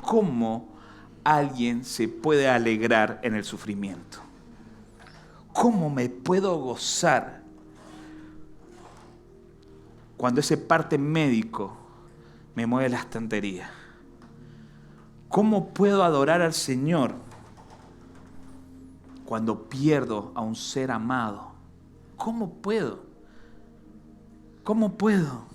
cómo alguien se puede alegrar en el sufrimiento. ¿Cómo me puedo gozar cuando ese parte médico me mueve la estantería? ¿Cómo puedo adorar al Señor cuando pierdo a un ser amado? ¿Cómo puedo? ¿Cómo puedo?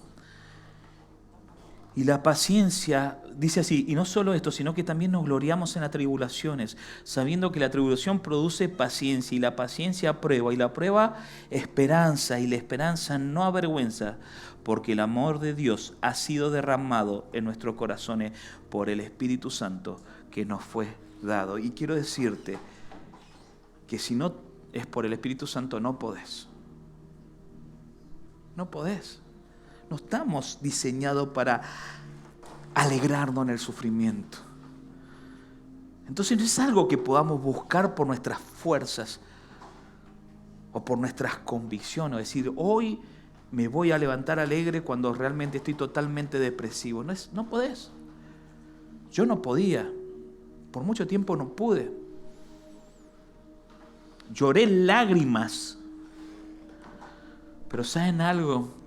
Y la paciencia dice así, y no solo esto, sino que también nos gloriamos en las tribulaciones, sabiendo que la tribulación produce paciencia, y la paciencia prueba, y la prueba esperanza, y la esperanza no avergüenza, porque el amor de Dios ha sido derramado en nuestros corazones por el Espíritu Santo que nos fue dado. Y quiero decirte que si no es por el Espíritu Santo no podés. No podés. No estamos diseñados para alegrarnos en el sufrimiento. Entonces no es algo que podamos buscar por nuestras fuerzas o por nuestras convicciones. Es decir, hoy me voy a levantar alegre cuando realmente estoy totalmente depresivo. No podés. Yo no podía. Por mucho tiempo no pude. Lloré lágrimas. Pero ¿saben algo?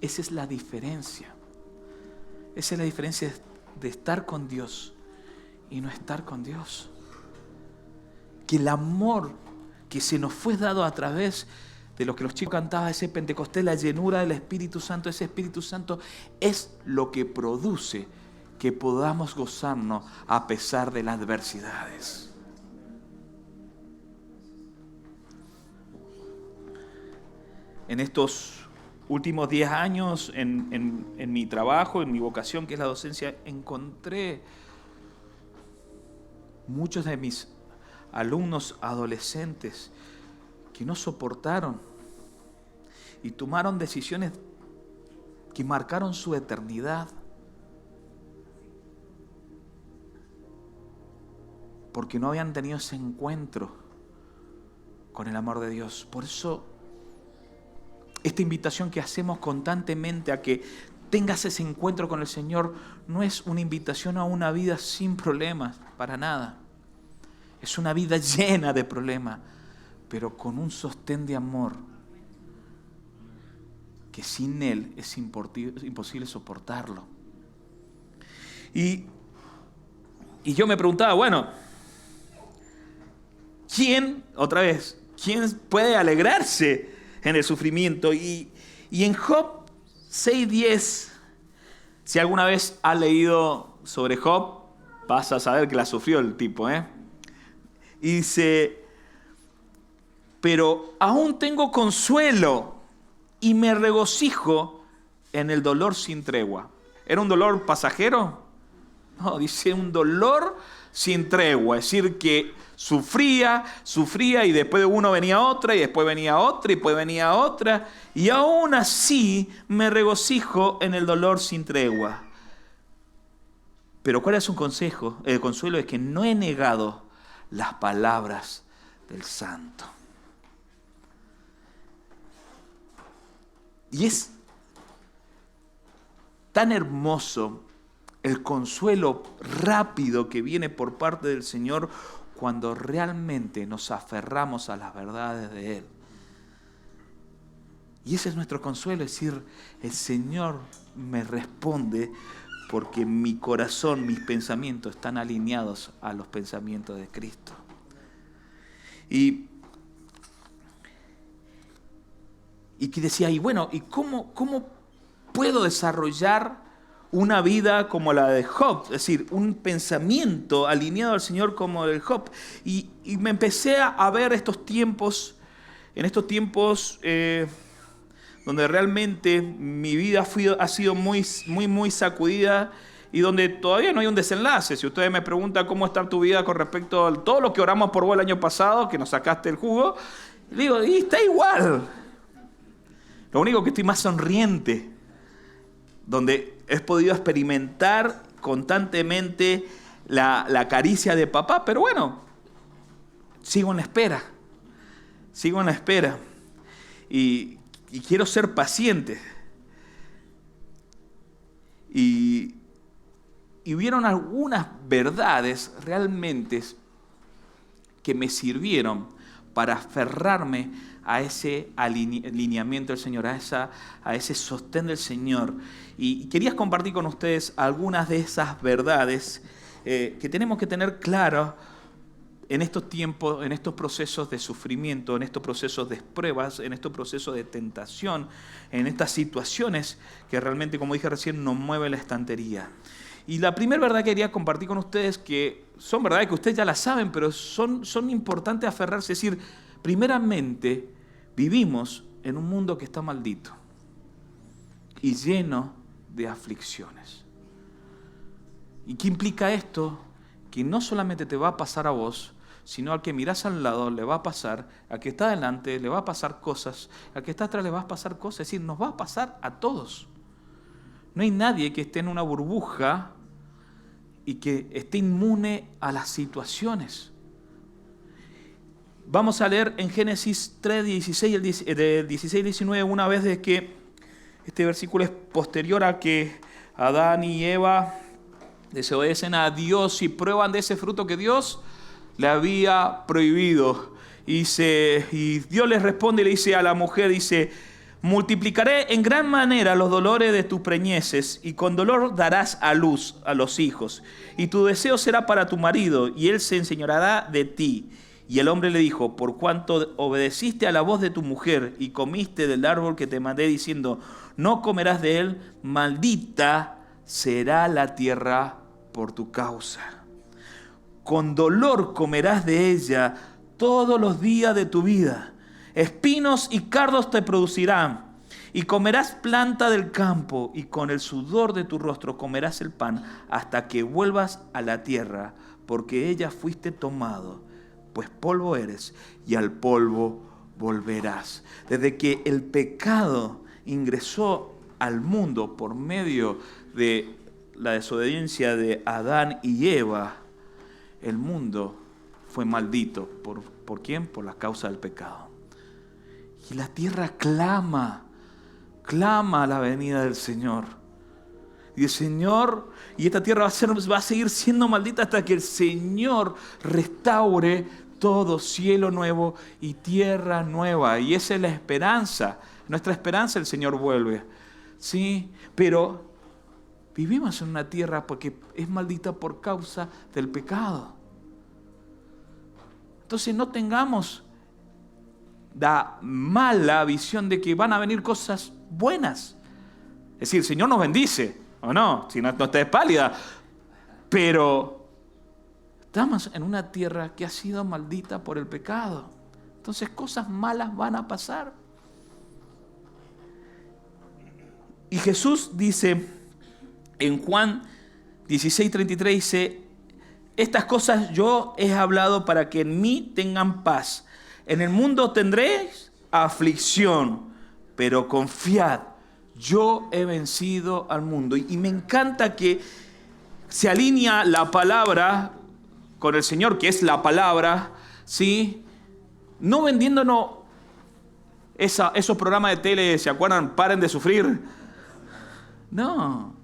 Esa es la diferencia. Esa es la diferencia de estar con Dios y no estar con Dios. Que el amor que se nos fue dado a través de lo que los chicos cantaban, ese Pentecostés, la llenura del Espíritu Santo, ese Espíritu Santo es lo que produce que podamos gozarnos a pesar de las adversidades. En estos últimos 10 años, en mi trabajo, en mi vocación, que es la docencia, encontré muchos de mis alumnos adolescentes que no soportaron y tomaron decisiones que marcaron su eternidad. Porque no habían tenido ese encuentro con el amor de Dios. Por eso, esta invitación que hacemos constantemente a que tengas ese encuentro con el Señor no es una invitación a una vida sin problemas, para nada. Es una vida llena de problemas, pero con un sostén de amor que sin Él es imposible soportarlo. Y yo me preguntaba, bueno, ¿quién puede alegrarse en el sufrimiento? Y en Job 6:10, si alguna vez has leído sobre Job, vas a saber que la sufrió el tipo, Y dice, pero aún tengo consuelo y me regocijo en el dolor sin tregua. ¿Era un dolor pasajero? No, dice un dolor sin tregua, es decir, que sufría y después de uno venía otra y después venía otra y después venía otra y aún así me regocijo en el dolor sin tregua. Pero ¿cuál es un consejo? El consuelo es que no he negado las palabras del Santo. Y es tan hermoso el consuelo rápido que viene por parte del Señor cuando realmente nos aferramos a las verdades de Él. Y ese es nuestro consuelo, es decir, el Señor me responde porque mi corazón, mis pensamientos están alineados a los pensamientos de Cristo. Y que decía, y bueno, ¿y cómo puedo desarrollar una vida como la de Job? Es decir, un pensamiento alineado al Señor como el de Job. Y me empecé a ver en estos tiempos donde realmente mi vida ha sido muy, muy, muy sacudida y donde todavía no hay un desenlace. Si ustedes me preguntan cómo está tu vida con respecto a todo lo que oramos por vos el año pasado, que nos sacaste el jugo, le digo, y está igual. Lo único que estoy más sonriente, donde he podido experimentar constantemente la caricia de papá, pero bueno, sigo en la espera. Y quiero ser paciente. Y Y hubieron algunas verdades realmente que me sirvieron para aferrarme a ese alineamiento del Señor, a ese sostén del Señor. Y quería compartir con ustedes algunas de esas verdades que tenemos que tener claras en estos tiempos, en estos procesos de sufrimiento, en estos procesos de pruebas, en estos procesos de tentación, en estas situaciones que realmente, como dije recién, nos mueve la estantería. Y la primera verdad que quería compartir con ustedes, que son verdades que ustedes ya las saben, pero son importantes aferrarse. Es decir, primeramente, vivimos en un mundo que está maldito y lleno de aflicciones. ¿Y qué implica esto? Que no solamente te va a pasar a vos, sino al que mirás al lado le va a pasar, al que está delante le va a pasar cosas, al que está atrás le va a pasar cosas. Es decir, nos va a pasar a todos. No hay nadie que esté en una burbuja y que esté inmune a las situaciones. Vamos a leer en Génesis 3, 16-19, una vez de que este versículo es posterior a que Adán y Eva desobedecen a Dios y prueban de ese fruto que Dios le había prohibido. Y Dios les responde y le dice a la mujer, dice: multiplicaré en gran manera los dolores de tus preñeces, y con dolor darás a luz a los hijos. Y tu deseo será para tu marido, y él se enseñoreará de ti. Y el hombre le dijo: por cuanto obedeciste a la voz de tu mujer, y comiste del árbol que te mandé diciendo, no comerás de él, maldita será la tierra por tu causa. Con dolor comerás de ella todos los días de tu vida. Espinos y cardos te producirán, y comerás planta del campo, y con el sudor de tu rostro comerás el pan, hasta que vuelvas a la tierra, porque ella fuiste tomado, pues polvo eres, y al polvo volverás. Desde que el pecado ingresó al mundo por medio de la desobediencia de Adán y Eva, el mundo fue maldito. ¿Por quién? Por la causa del pecado. Y la tierra clama a la venida del Señor. Y el Señor, y esta tierra va a seguir siendo maldita hasta que el Señor restaure todo, cielo nuevo y tierra nueva. Y esa es la esperanza. Nuestra esperanza, el Señor vuelve. Sí, pero vivimos en una tierra porque es maldita por causa del pecado. Entonces no tengamos la mala visión de que van a venir cosas buenas. Es decir, el Señor nos bendice, ¿o no? Si no estés pálida. Pero estamos en una tierra que ha sido maldita por el pecado. Entonces cosas malas van a pasar. Y Jesús dice en Juan 16:33, dice: estas cosas yo he hablado para que en mí tengan paz. En el mundo tendréis aflicción, pero confiad, yo he vencido al mundo. Y me encanta que se alinea la palabra con el Señor, que es la palabra, ¿sí? No vendiéndonos esos programas de tele, ¿se acuerdan? Paren de sufrir. No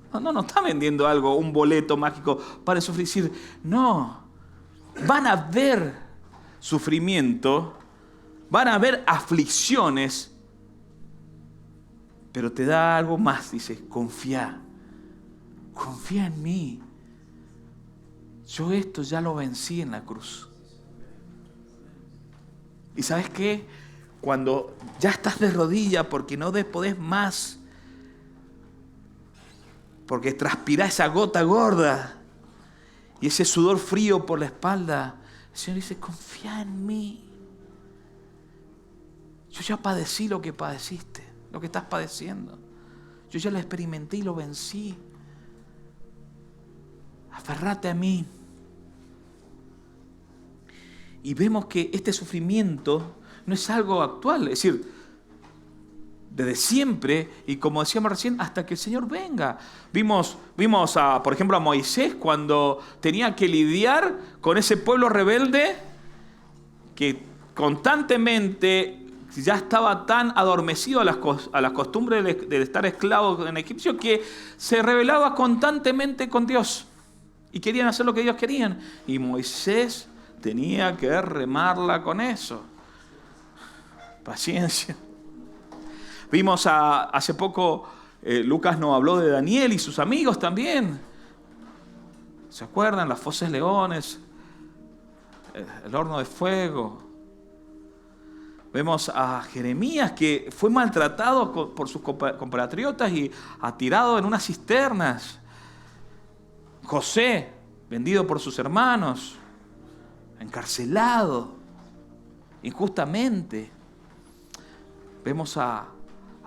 está vendiendo algo, un boleto mágico para sufrir. No, van a haber sufrimiento, van a haber aflicciones, pero te da algo más, dice: confía en mí. Yo esto ya lo vencí en la cruz. ¿Y sabes qué? Cuando ya estás de rodillas porque no podés más, porque transpirás esa gota gorda y ese sudor frío por la espalda, el Señor dice: confía en mí. Yo ya padecí lo que padeciste, lo que estás padeciendo. Yo ya lo experimenté y lo vencí. Aferrate a mí. Y vemos que este sufrimiento no es algo actual, es decir, desde siempre, y como decíamos recién, hasta que el Señor venga. Vimos por ejemplo, a Moisés cuando tenía que lidiar con ese pueblo rebelde que constantemente ya estaba tan adormecido a las costumbres de estar esclavo en egipcio, que se rebelaba constantemente con Dios. Y querían hacer lo que ellos querían. Y Moisés tenía que remarla con eso. Paciencia. Vimos hace poco, Lucas nos habló de Daniel y sus amigos también. ¿Se acuerdan? Las fosas leones, el horno de fuego. Vemos a Jeremías que fue maltratado por sus compatriotas y atirado en unas cisternas. José, vendido por sus hermanos, encarcelado injustamente. Vemos a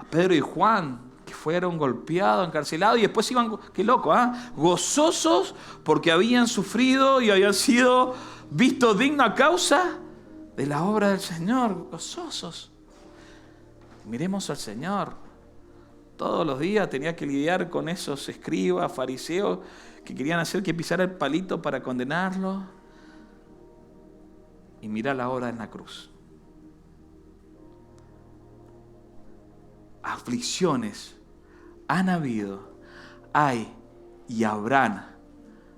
Pedro y Juan, que fueron golpeados, encarcelados, y después iban, qué loco, gozosos porque habían sufrido y habían sido vistos dignos a causa de la obra del Señor, gozosos. Miremos al Señor. Todos los días tenía que lidiar con esos escribas, fariseos, que querían hacer que pisara el palito para condenarlo. Y mira la obra en la cruz. Aflicciones han habido, hay y habrán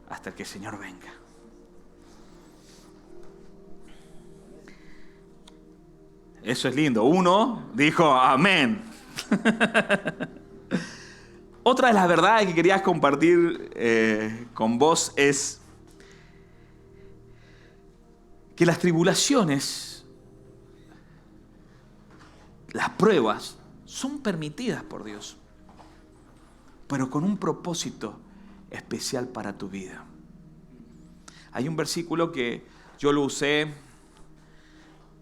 hasta que el Señor venga. Eso es lindo. Uno dijo amén. Otra de las verdades que quería compartir con vos es que las tribulaciones, las pruebas, son permitidas por Dios, pero con un propósito especial para tu vida. Hay un versículo que yo lo usé,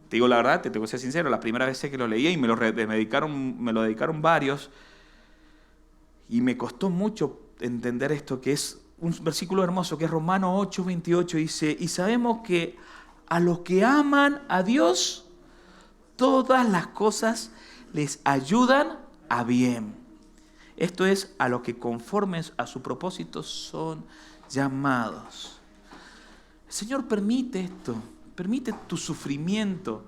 te digo la verdad, te tengo que ser sincero, la primera vez que lo leí y me lo dedicaron varios, y me costó mucho entender esto, que es un versículo hermoso, que es Romanos 8:28, dice, y sabemos que a los que aman a Dios, todas las cosas les ayudan a bien. Esto es, a los que conformes a su propósito son llamados. El Señor permite esto, permite tu sufrimiento,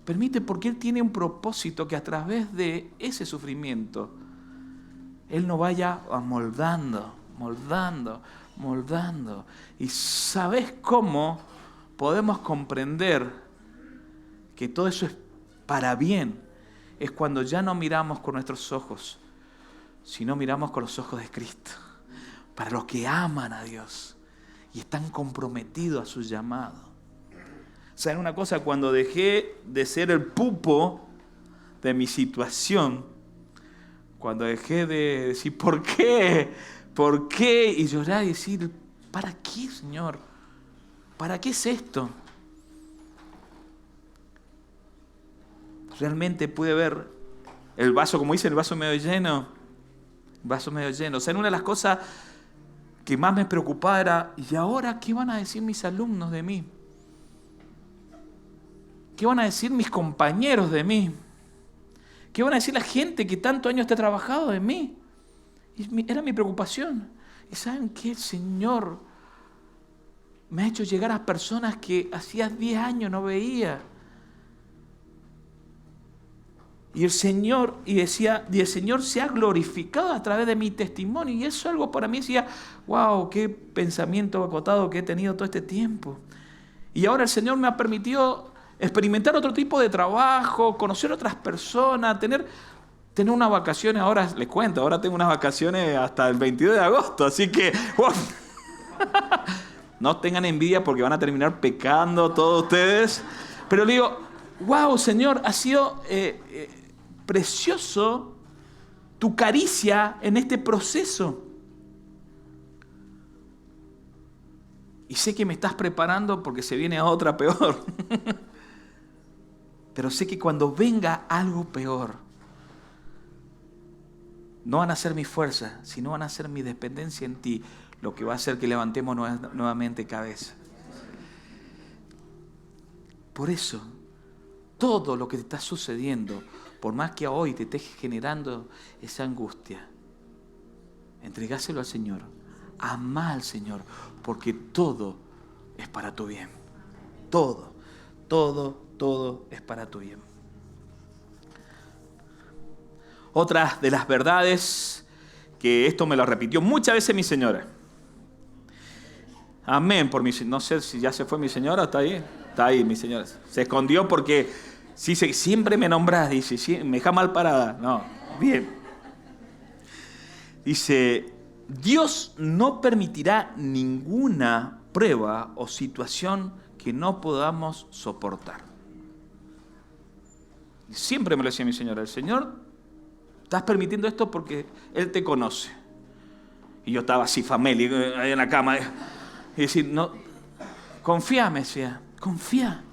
permite porque Él tiene un propósito que a través de ese sufrimiento Él nos vaya moldando. Y ¿sabes cómo podemos comprender que todo eso es para bien? Es cuando ya no miramos con nuestros ojos, sino miramos con los ojos de Cristo. Para los que aman a Dios y están comprometidos a su llamado. ¿Saben una cosa? Cuando dejé de ser el pupo de mi situación, cuando dejé de decir ¿por qué? ¿Por qué? Y llorar y decir ¿para qué, Señor? ¿Para qué es esto? Realmente pude ver el vaso, como dice, el vaso medio lleno. El vaso medio lleno. O sea, una de las cosas que más me preocupaba era, ¿y ahora qué van a decir mis alumnos de mí? ¿Qué van a decir mis compañeros de mí? ¿Qué van a decir la gente que tantos años te ha trabajado de mí? Era mi preocupación. ¿Y saben qué? El Señor me ha hecho llegar a personas que hacía 10 años no veía. Y el Señor se ha glorificado a través de mi testimonio. Y eso algo para mí decía, wow, qué pensamiento acotado que he tenido todo este tiempo. Y ahora el Señor me ha permitido experimentar otro tipo de trabajo, conocer otras personas, tener unas vacaciones. Ahora les cuento, ahora tengo unas vacaciones hasta el 22 de agosto. Así que, wow. No tengan envidia porque van a terminar pecando todos ustedes. Pero le digo, wow, Señor, ha sido precioso tu caricia en este proceso. Y sé que me estás preparando porque se viene otra peor. Pero sé que cuando venga algo peor, no van a ser mi fuerza, sino van a ser mi dependencia en ti, lo que va a hacer que levantemos nuevamente cabeza. Por eso, todo lo que te está sucediendo, por más que hoy te esté generando esa angustia, entregáselo al Señor, amá al Señor, porque todo es para tu bien. Todo es para tu bien. Otra de las verdades, que esto me lo repitió muchas veces mi señora, Amén por mi señora. No sé si ya se fue mi señora, ¿está ahí? Está ahí mi señora. Se escondió porque siempre me nombrás, dice, me deja mal parada. No, bien. Dice, Dios no permitirá ninguna prueba o situación que no podamos soportar. Siempre me lo decía mi señora, el Señor, estás permitiendo esto porque Él te conoce. Y yo estaba así, famélico, ahí en la cama. Y decir, no, confía, me decía, confía.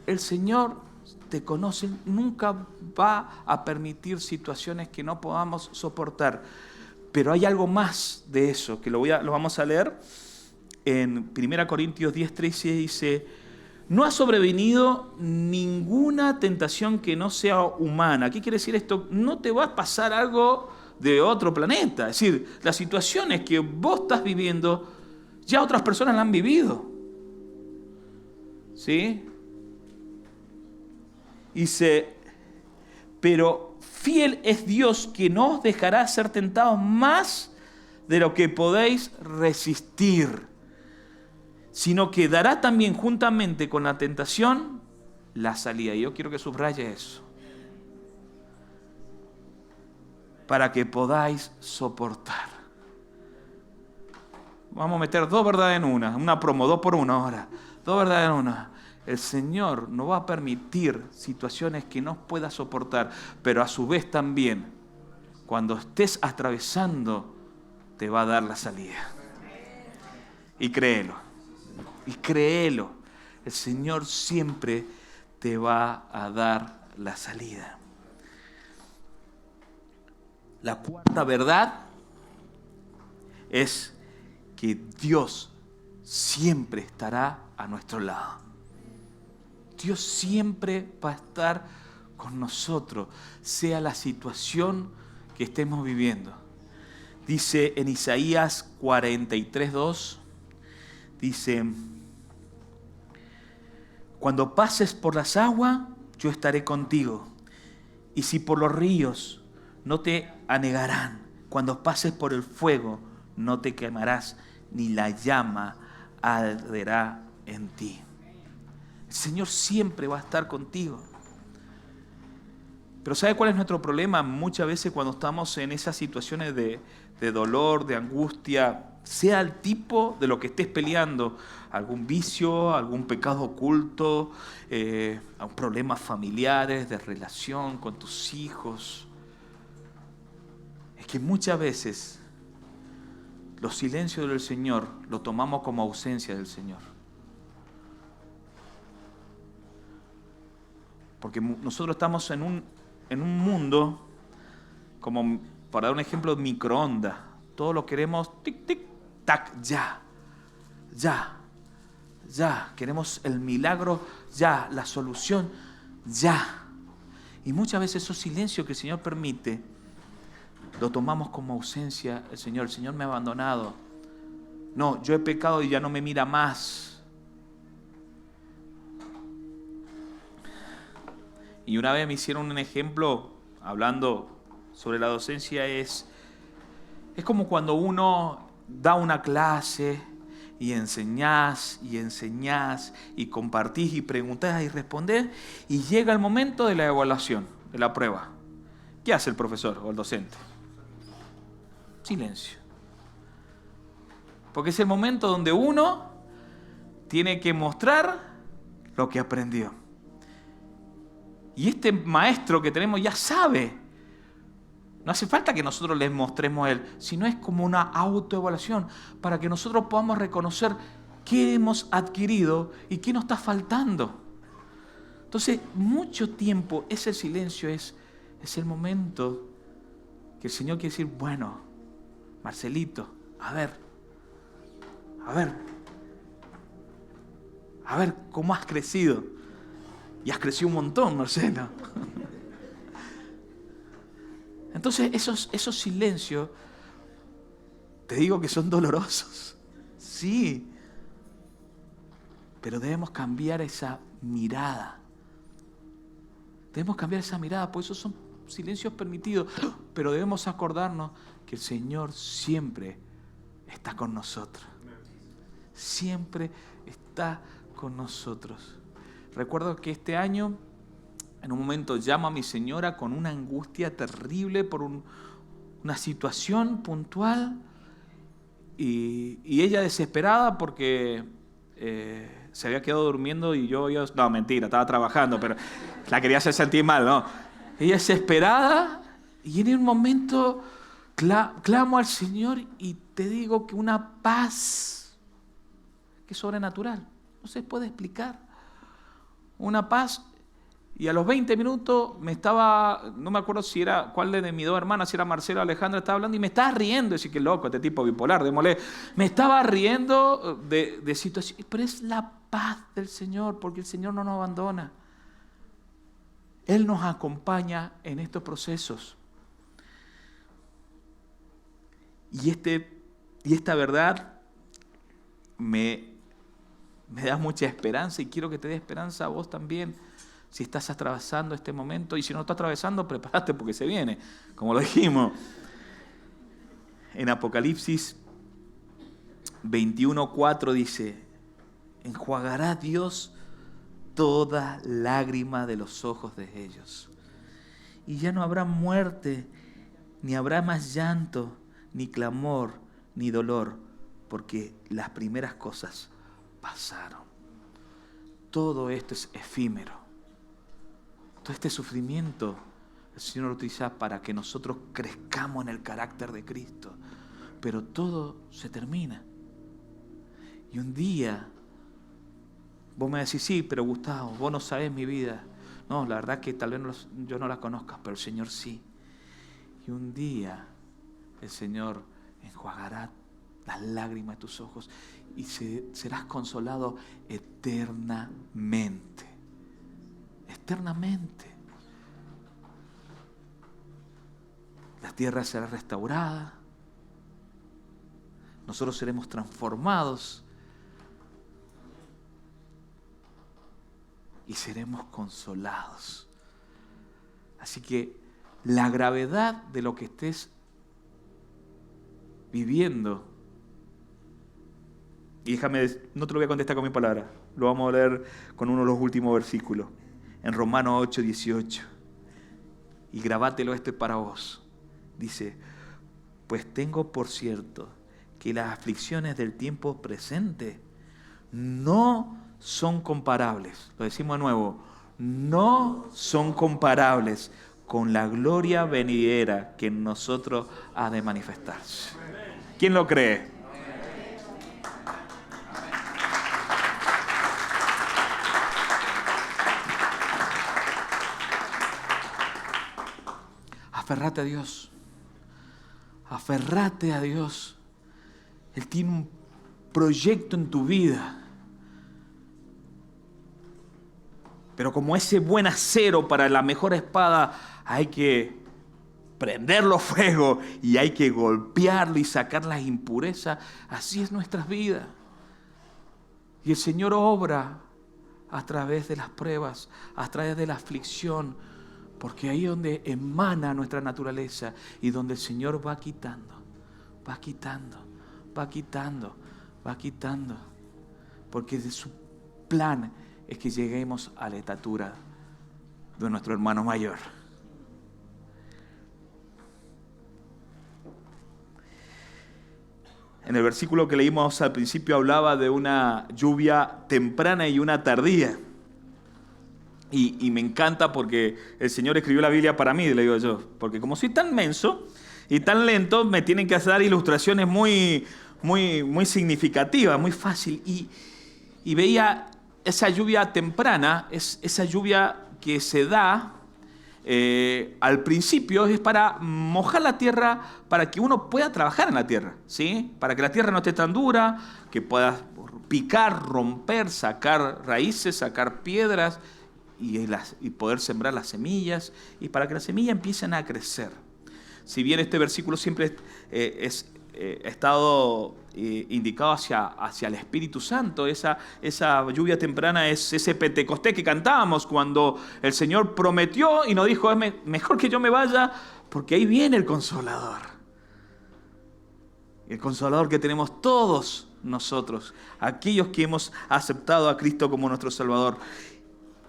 El Señor te conoce, nunca va a permitir situaciones que no podamos soportar. Pero hay algo más de eso, que lo vamos a leer en 1 Corintios 10:13, dice, no ha sobrevenido ninguna tentación que no sea humana. ¿Qué quiere decir esto? No te va a pasar algo de otro planeta. Es decir, las situaciones que vos estás viviendo, ya otras personas las han vivido. ¿Sí? Dice, pero fiel es Dios que no os dejará ser tentados más de lo que podéis resistir, sino que dará también juntamente con la tentación la salida. Y yo quiero que subraye eso. Para que podáis soportar. Vamos a meter dos verdades en una promo, 2 por 1 ahora. 2 verdades en una. El Señor no va a permitir situaciones que no puedas soportar, pero a su vez también, cuando estés atravesando, te va a dar la salida. Y créelo. Y créelo. El Señor siempre te va a dar la salida. La cuarta verdad es que Dios siempre estará a nuestro lado. Dios siempre va a estar con nosotros, sea la situación que estemos viviendo. Dice en Isaías 43:2, dice, cuando pases por las aguas, yo estaré contigo. Y si por los ríos, no te anegarán. Cuando pases por el fuego, no te quemarás, ni la llama arderá en ti. El Señor siempre va a estar contigo. Pero ¿sabe cuál es nuestro problema? Muchas veces cuando estamos en esas situaciones de dolor, de angustia, sea el tipo de lo que estés peleando, algún vicio, algún pecado oculto, problemas familiares, de relación con tus hijos, es que muchas veces los silencios del Señor lo tomamos como ausencia del Señor. Porque nosotros estamos en un mundo, como para dar un ejemplo, microondas. Todo lo queremos tic, tic, tac, ya. Queremos el milagro ya, la solución ya. Y muchas veces esos silencios que el Señor permite, lo tomamos como ausencia del Señor. El Señor me ha abandonado. No, yo he pecado y ya no me mira más. Y una vez me hicieron un ejemplo hablando sobre la docencia, es como cuando uno da una clase y enseñás y compartís y preguntás y respondés y llega el momento de la evaluación, de la prueba. ¿Qué hace el profesor o el docente? Silencio. Porque es el momento donde uno tiene que mostrar lo que aprendió. Y este maestro que tenemos ya sabe. No hace falta que nosotros les mostremos a él, sino es como una autoevaluación para que nosotros podamos reconocer qué hemos adquirido y qué nos está faltando. Entonces, mucho tiempo ese silencio es el momento que el Señor quiere decir, bueno, Marcelito, a ver, cómo has crecido. Y has crecido un montón, Marcelo. Entonces, esos silencios, te digo que son dolorosos. Sí. Pero debemos cambiar esa mirada. Por eso son silencios permitidos. Pero debemos acordarnos que el Señor siempre está con nosotros. siempre está con nosotros. Recuerdo que este año, en un momento, llamo a mi señora con una angustia terrible por una situación puntual y ella desesperada porque se había quedado durmiendo y yo, no, mentira, estaba trabajando, pero la quería hacer sentir mal, ¿no? Ella desesperada y en un momento clamo al Señor y te digo que una paz que es sobrenatural, no se puede explicar. Una paz. Y a los 20 minutos no me acuerdo si era cuál de mis dos hermanas, si era Marcela o Alejandra, estaba hablando y me estaba riendo. Decir, qué loco, este tipo bipolar, démosle. Me estaba riendo de situaciones, pero es la paz del Señor, porque el Señor no nos abandona. Él nos acompaña en estos procesos. Y esta verdad me da mucha esperanza y quiero que te dé esperanza a vos también. Si estás atravesando este momento y si no estás atravesando, prepárate porque se viene, como lo dijimos. En Apocalipsis 21:4 dice, enjuagará Dios toda lágrima de los ojos de ellos. Y ya no habrá muerte, ni habrá más llanto, ni clamor, ni dolor, porque las primeras cosas pasaron. Todo esto es efímero. Todo este sufrimiento el Señor lo utiliza para que nosotros crezcamos en el carácter de Cristo. Pero todo se termina. Y un día vos me decís, sí, pero Gustavo, vos no sabés mi vida. No, la verdad que tal vez yo no la conozca, pero el Señor sí. Y un día el Señor enjuagará las lágrimas de tus ojos y serás consolado eternamente. Eternamente. La tierra será restaurada. Nosotros seremos transformados. Y seremos consolados. Así que la gravedad de lo que estés viviendo, y no te lo voy a contestar con mi palabra, lo vamos a leer con uno de los últimos versículos, en Romanos 8:18. Y grabátelo, esto es para vos. Dice, pues tengo por cierto que las aflicciones del tiempo presente no son comparables. Lo decimos de nuevo, no son comparables con la gloria venidera que en nosotros ha de manifestarse. ¿Quién lo cree? Aferrate a Dios. Aferrate a Dios. Él tiene un proyecto en tu vida. Pero como ese buen acero para la mejor espada, hay que prenderlo fuego y hay que golpearlo y sacar las impurezas. Así es nuestras vidas. Y el Señor obra a través de las pruebas, a través de la aflicción, porque ahí es donde emana nuestra naturaleza y donde el Señor va quitando, va quitando, va quitando, va quitando. Porque de su plan es que lleguemos a la estatura de nuestro hermano mayor. En el versículo que leímos al principio hablaba de una lluvia temprana y una tardía. Y me encanta porque el Señor escribió la Biblia para mí, le digo yo. Porque como soy tan menso y tan lento, me tienen que dar ilustraciones muy significativas, muy fácil. Y veía esa lluvia temprana, esa lluvia que se da al principio, es para mojar la tierra, para que uno pueda trabajar en la tierra, ¿sí? Para que la tierra no esté tan dura, que puedas picar, romper, sacar raíces, sacar piedras, y poder sembrar las semillas y para que las semillas empiecen a crecer. Si bien este versículo siempre ha estado indicado hacia el Espíritu Santo, esa lluvia temprana es ese Pentecostés que cantábamos cuando el Señor prometió y nos dijo, es mejor que yo me vaya porque ahí viene el Consolador. El Consolador que tenemos todos nosotros, aquellos que hemos aceptado a Cristo como nuestro Salvador.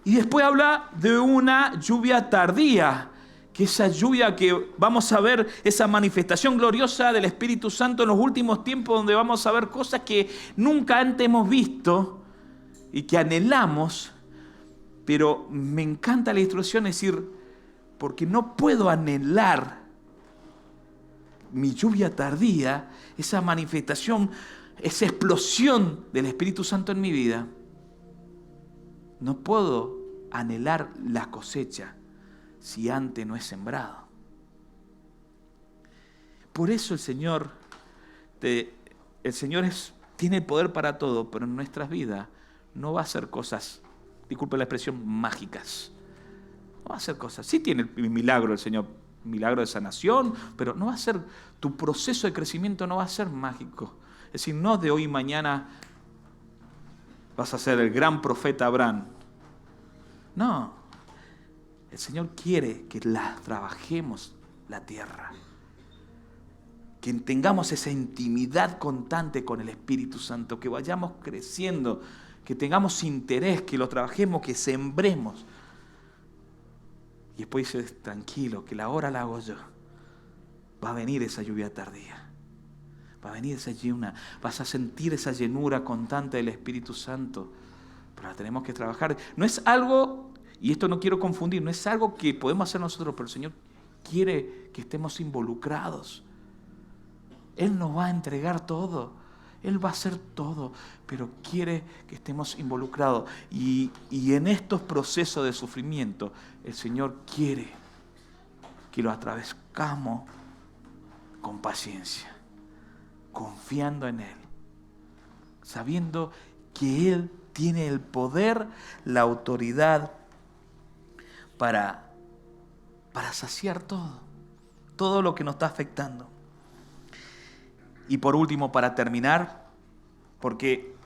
Y después habla de una lluvia tardía, que esa lluvia que vamos a ver, esa manifestación gloriosa del Espíritu Santo en los últimos tiempos, donde vamos a ver cosas que nunca antes hemos visto y que anhelamos. Pero me encanta la instrucción, es decir, porque no puedo anhelar mi lluvia tardía, esa manifestación, esa explosión del Espíritu Santo en mi vida. No puedo anhelar la cosecha si antes no he sembrado. Por eso el Señor tiene el poder para todo, pero en nuestras vidas no va a hacer cosas, disculpe la expresión, mágicas. No va a hacer cosas. Sí tiene el milagro el Señor, milagro de sanación, pero no va a ser, tu proceso de crecimiento no va a ser mágico. Es decir, no de hoy y mañana vas a ser el gran profeta Abraham. No. El Señor quiere que trabajemos la tierra. Que tengamos esa intimidad constante con el Espíritu Santo, que vayamos creciendo, que tengamos interés, que lo trabajemos, que sembremos. Y después dice, tranquilo, que la hora la hago yo. Va a venir esa lluvia tardía. Va a venir esa llenura. Vas a sentir esa llenura constante del Espíritu Santo. Pero la tenemos que trabajar. No es algo, y esto no quiero confundir, no es algo que podemos hacer nosotros, pero el Señor quiere que estemos involucrados. Él nos va a entregar todo. Él va a hacer todo, pero quiere que estemos involucrados. Y en estos procesos de sufrimiento, el Señor quiere que lo atravesamos con paciencia, confiando en Él, sabiendo que Él tiene el poder, la autoridad para saciar todo lo que nos está afectando. Y por último, para terminar, porque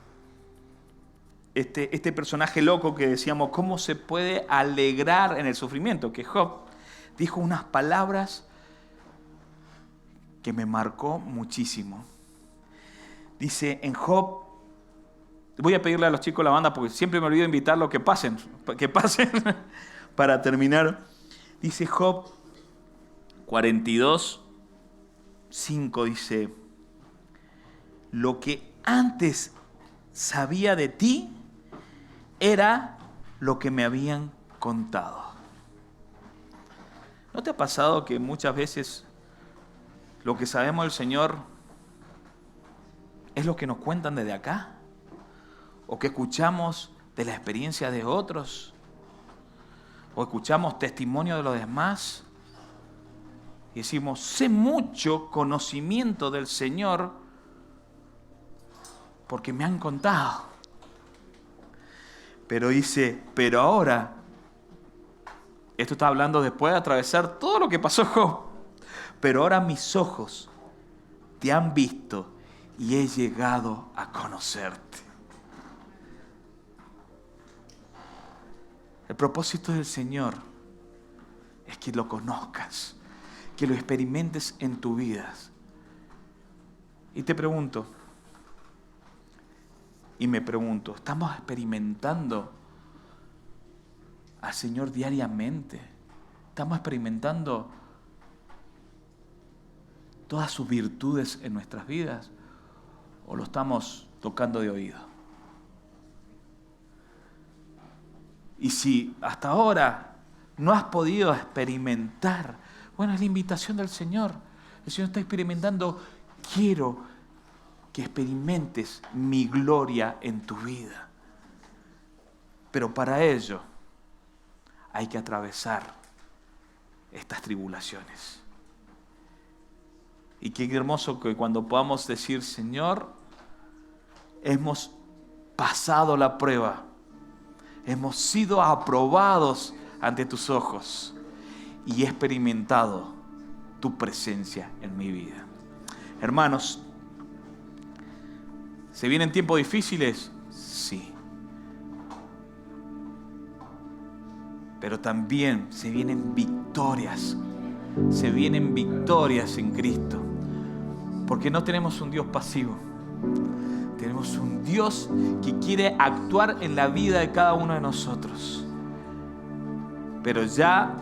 este personaje loco que decíamos, ¿cómo se puede alegrar en el sufrimiento? Que Job dijo unas palabras que me marcó muchísimo. Dice en Job, voy a pedirle a los chicos de la banda, porque siempre me olvido invitarlos que pasen para terminar. Dice Job 42:5, dice, lo que antes sabía de ti era lo que me habían contado. ¿No te ha pasado que muchas veces lo que sabemos del Señor es lo que nos cuentan desde acá? ¿O que escuchamos de la experiencia de otros? ¿O escuchamos testimonio de los demás? Y decimos, sé mucho conocimiento del Señor porque me han contado. Pero dice, pero ahora, esto está hablando después de atravesar todo lo que pasó Job, pero ahora mis ojos te han visto y he llegado a conocerte. El propósito del Señor es que lo conozcas, que lo experimentes en tu vida. Y te pregunto, ¿estamos experimentando al Señor diariamente? ¿Estamos experimentando todas sus virtudes en nuestras vidas? ¿O lo estamos tocando de oído? Y si hasta ahora no has podido experimentar, bueno, es la invitación del Señor. El Señor está experimentando, quiero que experimentes mi gloria en tu vida. Pero para ello hay que atravesar estas tribulaciones. Y qué hermoso que cuando podamos decir, Señor, hemos pasado la prueba, hemos sido aprobados ante tus ojos y he experimentado tu presencia en mi vida. Hermanos, ¿se vienen tiempos difíciles? Sí. Pero también se vienen victorias. Se vienen victorias en Cristo. Porque no tenemos un Dios pasivo. Tenemos un Dios que quiere actuar en la vida de cada uno de nosotros. Pero ya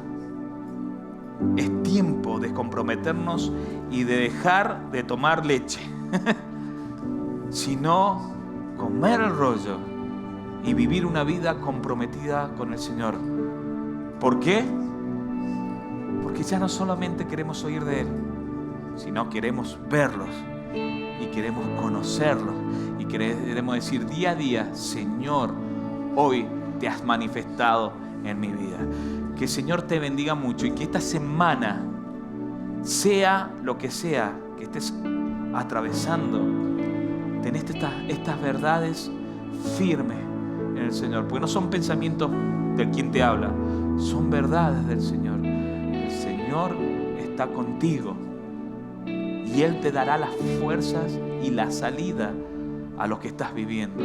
es tiempo de comprometernos y de dejar de tomar leche, sino comer el rollo y vivir una vida comprometida con el Señor. ¿Por qué? Porque ya no solamente queremos oír de Él, sino queremos verlos y queremos conocerlos y queremos decir día a día: Señor, hoy te has manifestado en mi vida. Que el Señor te bendiga mucho y que esta semana, sea lo que sea que estés atravesando, tenés estas verdades firmes en el Señor, porque no son pensamientos del quien te habla, son verdades del Señor. El Señor está contigo y Él te dará las fuerzas y la salida a lo que estás viviendo.